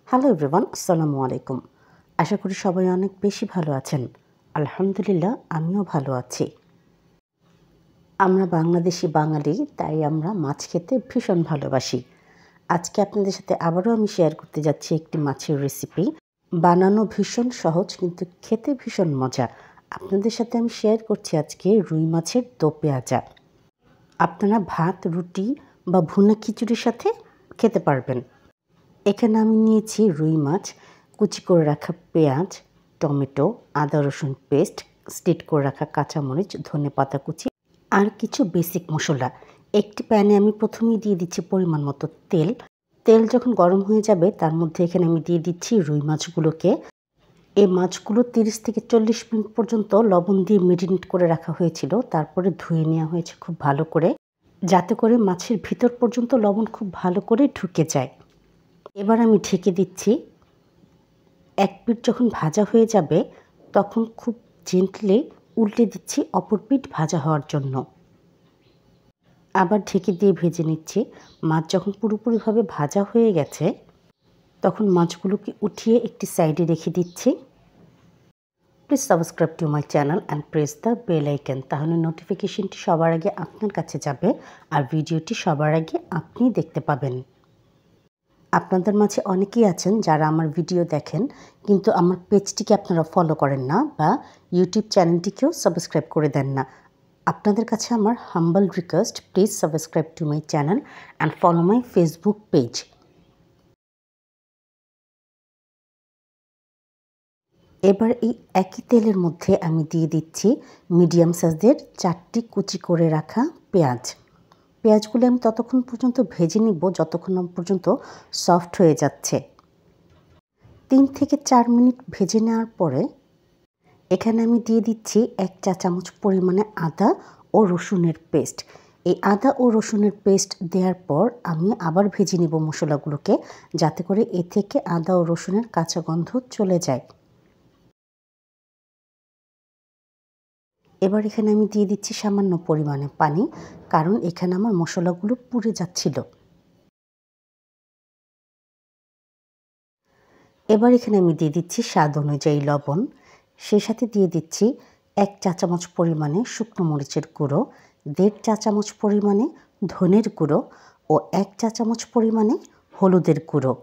Hello everyone, আসসালামু আলাইকুম। আশা করি সবাই অনেক বেশি ভালো আছেন। আলহামদুলিল্লাহ, আমিও ভালো আছি। আমরা বাংলাদেশি বাঙালি, তাই আমরা মাছ খেতে ভীষণ ভালোবাসি। আজকে আপনাদের সাথে আবারও আমি শেয়ার করতে যাচ্ছি একটি মাছের রেসিপি। বানানো ভীষণ সহজ, কিন্তু খেতে ভীষণ মজা। আপনাদের সাথে আমি শেয়ার করছি আজকে রুই মাছের দো পেঁয়াজা। আপনারা ভাত, রুটি বা ভুনা খিচুড়ির সাথে খেতে পারবেন। এখানে আমি নিয়েছি রুই মাছ, কুচি করে রাখা পেঁয়াজ, টমেটো, আদা রসুন পেস্ট, স্লিট করে রাখা কাঁচামরিচ, ধনেপাতা কুচি আর কিছু বেসিক মশলা। একটি প্যানে আমি প্রথমেই দিয়ে দিচ্ছি পরিমাণ মতো তেল। তেল যখন গরম হয়ে যাবে তার মধ্যে এখানে আমি দিয়ে দিচ্ছি রুই মাছগুলোকে। এই মাছগুলো 30 থেকে 40 মিনিট পর্যন্ত লবণ দিয়ে মেরিনেট করে রাখা হয়েছিল। তারপরে ধুয়ে নেওয়া হয়েছে খুব ভালো করে, যাতে করে মাছের ভিতর পর্যন্ত লবণ খুব ভালো করে ঢুকে যায়। এবার আমি ঢেকে দিচ্ছি। এক পিঠ যখন ভাজা হয়ে যাবে তখন খুব জেন্টলি উল্টে দিচ্ছি অপর পিঠ ভাজা হওয়ার জন্য। আবার ঢেকে দিয়ে ভেজে নিচ্ছি। মাছ যখন পুরোপুরিভাবে ভাজা হয়ে গেছে তখন মাছগুলোকে উঠিয়ে একটি সাইডে রেখে দিচ্ছি। Please subscribe to my channel and press the bell icon, তাহলে নোটিফিকেশনটি সবার আগে আপনার কাছে যাবে আর ভিডিওটি সবার আগে আপনি দেখতে পাবেন। আপনাদের মাঝে অনেকেই আছেন যারা আমার ভিডিও দেখেন, কিন্তু আমার পেজটিকে আপনারা ফলো করেন না বা ইউটিউব চ্যানেলটিকেও সাবস্ক্রাইব করে দেন না। আপনাদের কাছে আমার humble request, please subscribe to my channel and follow my Facebook page. এবার এই একই তেলের মধ্যে আমি দিয়ে দিচ্ছি মিডিয়াম সাইজের 4টি কুচি করে রাখা পেঁয়াজ। পেঁয়াজগুলো আমি ততক্ষণ পর্যন্ত ভেজে নিব যতক্ষণ না পর্যন্ত সফট হয়ে যাচ্ছে। 3 থেকে 4 মিনিট ভেজে নেওয়ার পরে এখানে আমি দিয়ে দিচ্ছি 1 চা চামচ পরিমাণে আদা ও রসুনের পেস্ট। এই আদা ও রসুনের পেস্ট দেওয়ার পর আমি আবার ভেজে নিব মশলাগুলোকে, যাতে করে এ থেকে আদা ও রসুনের কাঁচা গন্ধ চলে যায়। এবার এখানে আমি দিয়ে দিচ্ছি সামান্য পরিমাণে পানি, কারণ এখানে আমার মশলাগুলো পুড়ে যাচ্ছিল। এবার এখানে আমি দিয়ে দিচ্ছি স্বাদ অনুযায়ী লবণ, সেই সাথে দিয়ে দিচ্ছি 1 চা চামচ পরিমাণে শুকনো মরিচের গুঁড়ো, 1.5 চা চামচ পরিমাণে ধনের গুঁড়ো ও 1 চা চামচ পরিমাণে হলুদের গুঁড়ো।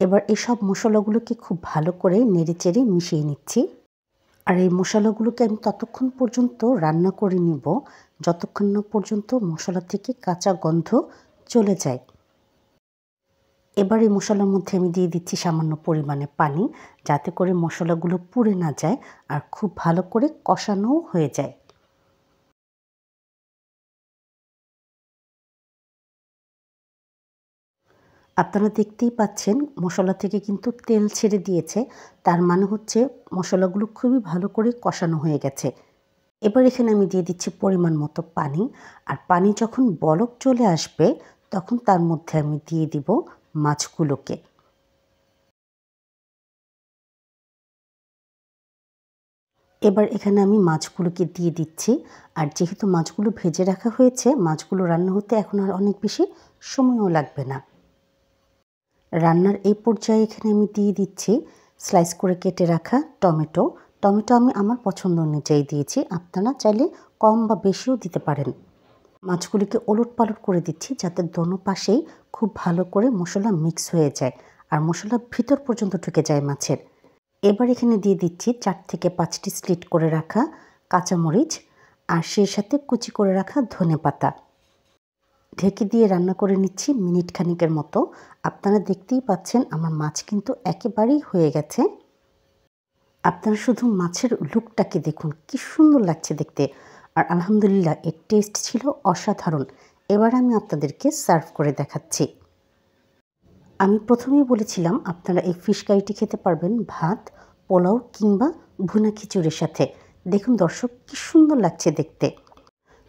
এবার এসব মশলাগুলোকে খুব ভালো করে নেড়েচেড়ে মিশিয়ে নিচ্ছি। আর এই মশলাগুলোকে আমি ততক্ষণ পর্যন্ত রান্না করে নিব যতক্ষণ না পর্যন্ত মশলা থেকে কাঁচা গন্ধ চলে যায়। এবার এই মশলার মধ্যে আমি দিয়ে দিচ্ছি সামান্য পরিমাণে পানি, যাতে করে মশলাগুলো পুড়ে না যায় আর খুব ভালো করে কষানোও হয়ে যায়। আপনারা দেখতেই পাচ্ছেন মশলা থেকে কিন্তু তেল ছেড়ে দিয়েছে, তার মানে হচ্ছে মশলাগুলো খুবই ভালো করে কষানো হয়ে গেছে। এবার এখানে আমি দিয়ে দিচ্ছি পরিমাণ মতো পানি, আর পানি যখন বলক চলে আসবে তখন তার মধ্যে আমি দিয়ে দিব মাছগুলোকে। এবার এখানে আমি মাছগুলোকে দিয়ে দিচ্ছি। আর যেহেতু মাছগুলো ভেজে রাখা হয়েছে, মাছগুলো রান্না হতে এখন আর অনেক বেশি সময়ও লাগবে না। রান্নার এই পর্যায়ে এখানে আমি দিয়ে দিচ্ছি স্লাইস করে কেটে রাখা টমেটো। টমেটো আমি আমার পছন্দ অনুযায়ী দিয়েছি, আপনারা চাইলে কম বা বেশিও দিতে পারেন। মাছগুলিকে ওলটপালট করে দিচ্ছি যাতে দোনো পাশেই খুব ভালো করে মশলা মিক্স হয়ে যায় আর মশলা ভিতর পর্যন্ত ঢুকে যায় মাছের। এবার এখানে দিয়ে দিচ্ছি 4 থেকে 5টি স্লিট করে রাখা কাঁচামরিচ আর সেই সাথে কুচি করে রাখা ধনেপাতা। ঢেকে দিয়ে রান্না করে নিচ্ছি মিনিট খানিকের মতো। আপনারা দেখতেই পাচ্ছেন আমার মাছ কিন্তু একেবারেই হয়ে গেছে। আপনারা শুধু মাছের লুকটাকে দেখুন, কি সুন্দর লাগছে দেখতে। আর আলহামদুলিল্লাহ, এর টেস্ট ছিল অসাধারণ। এবার আমি আপনাদেরকে সার্ভ করে দেখাচ্ছি। আমি প্রথমেই বলেছিলাম আপনারা এই ফিশ কারিটি খেতে পারবেন ভাত, পোলাও কিংবা ভুনা খিচুড়ির সাথে। দেখুন দর্শক, কি সুন্দর লাগছে দেখতে।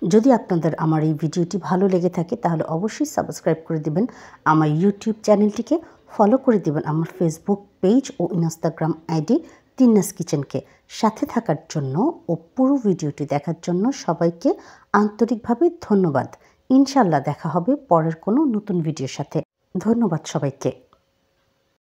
যদি আপনাদের আমার এই ভিডিওটি ভালো লেগে থাকে তাহলে অবশ্যই সাবস্ক্রাইব করে দিবেন, আমার ইউটিউব চ্যানেলটিকে ফলো করে দিবেন, আমার ফেসবুক পেজ ও ইনস্টাগ্রাম আইডি তিন্নাস কিচেনকে। সাথে থাকার জন্য ও পুরো ভিডিওটি দেখার জন্য সবাইকে আন্তরিকভাবে ধন্যবাদ। ইনশাআল্লাহ দেখা হবে পরের কোনো নতুন ভিডিওর সাথে। ধন্যবাদ সবাইকে।